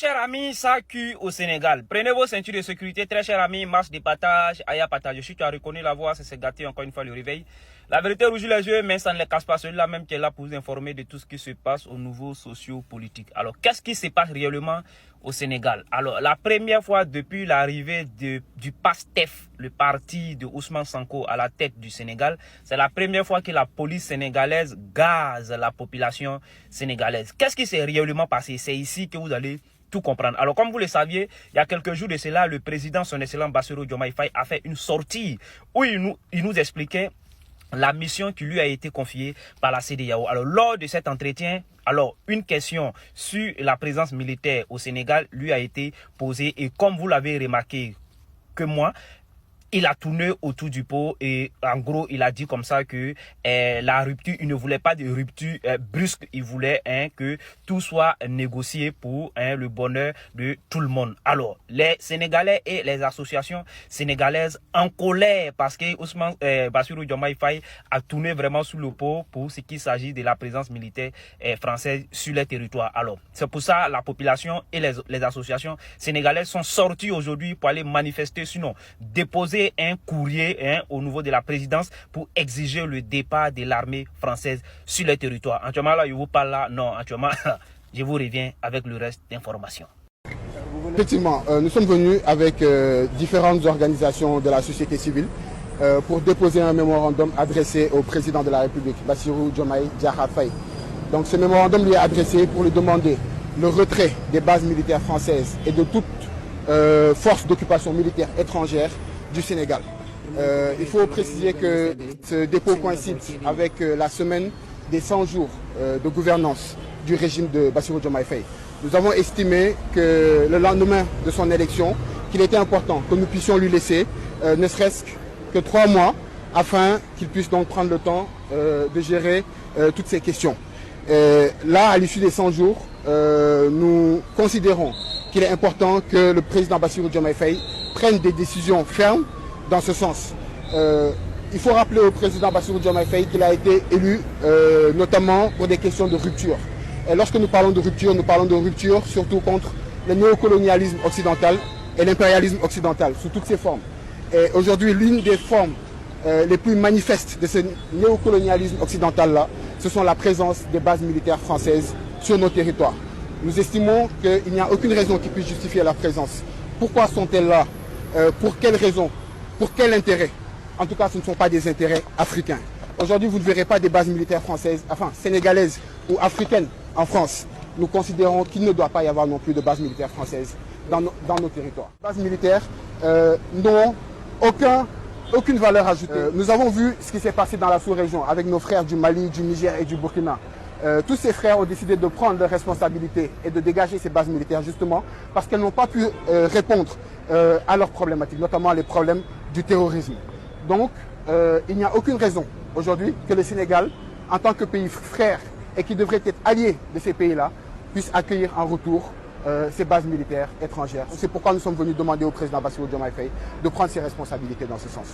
chers amis, ça cul au Sénégal. Prenez vos ceintures de sécurité, très chers amis, marche de partage, aya partage. Si tu as reconnu la voix, c'est gâté encore une fois le réveil. La vérité rougit les yeux, mais ça ne les casse pas. Celui-là même qui est là pour vous informer de tout ce qui se passe au niveau socio-politique. Alors, qu'est-ce qui se passe réellement au Sénégal? Alors, la première fois depuis l'arrivée du PASTEF, le parti de Ousmane Sonko à la tête du Sénégal, c'est la première fois que la police sénégalaise gaze la population sénégalaise. Qu'est-ce qui s'est réellement passé? C'est ici que vous allez tout comprendre. Alors, comme vous le saviez, il y a quelques jours de cela, le président, son excellent Bassirou Diomaye Faye, a fait une sortie où il nous expliquait la mission qui lui a été confiée par la CEDEAO. Alors, lors de cet entretien, une question sur la présence militaire au Sénégal lui a été posée. Et comme vous l'avez remarqué que moi, il a tourné autour du pot et en gros, il a dit comme ça que la rupture, il ne voulait pas de rupture brusque. Il voulait que tout soit négocié pour le bonheur de tout le monde. Alors, les Sénégalais et les associations sénégalaises en colère parce que Ousmane Bassirou Diomaye Faye a tourné vraiment sous le pot pour ce qui s'agit de la présence militaire française sur les territoires. Alors, c'est pour ça la population et les associations sénégalaises sont sorties aujourd'hui pour aller manifester, sinon déposer un courrier au niveau de la présidence pour exiger le départ de l'armée française sur le territoire. Actuellement, là, je vous parle là. Non, actuellement, je vous reviens avec le reste d'informations. Effectivement, nous sommes venus avec différentes organisations de la société civile pour déposer un mémorandum adressé au président de la République, Bassirou Diomaye Diakhar Faye. Donc ce mémorandum lui est adressé pour lui demander le retrait des bases militaires françaises et de toute force d'occupation militaire étrangère du Sénégal. Il faut préciser que ce dépôt coïncide avec la semaine des 100 jours de gouvernance du régime de Bassirou Diomaye Faye. Nous avons estimé que le lendemain de son élection, qu'il était important que nous puissions lui laisser ne serait-ce que 3 mois afin qu'il puisse donc prendre le temps de gérer toutes ces questions. Là, à l'issue des 100 jours, nous considérons qu'il est important que le président Bassirou Diomaye Faye prenne des décisions fermes dans ce sens. Il faut rappeler au président Bassirou Diomaye Faye qu'il a été élu notamment pour des questions de rupture. Et lorsque nous parlons de rupture surtout contre le néocolonialisme occidental et l'impérialisme occidental sous toutes ses formes. Et aujourd'hui, l'une des formes les plus manifestes de ce néocolonialisme occidental-là, ce sont la présence des bases militaires françaises sur nos territoires. Nous estimons qu'il n'y a aucune raison qui puisse justifier leur présence. Pourquoi sont-elles là? Pour quelles raisons? Pour quel intérêt? En tout cas, ce ne sont pas des intérêts africains. Aujourd'hui, vous ne verrez pas des bases militaires françaises, enfin sénégalaises ou africaines en France. Nous considérons qu'il ne doit pas y avoir non plus de bases militaires françaises dans nos territoires. Les bases militaires n'ont aucune valeur ajoutée. Nous avons vu ce qui s'est passé dans la sous-région avec nos frères du Mali, du Niger et du Burkina. Tous ces frères ont décidé de prendre leurs responsabilités et de dégager ces bases militaires justement parce qu'elles n'ont pas pu répondre à leurs problématiques, notamment les problèmes du terrorisme. Donc, il n'y a aucune raison aujourd'hui que le Sénégal, en tant que pays frère et qui devrait être allié de ces pays-là, puisse accueillir en retour ces bases militaires étrangères. C'est pourquoi nous sommes venus demander au président Bassirou Diomaye Faye de prendre ses responsabilités dans ce sens.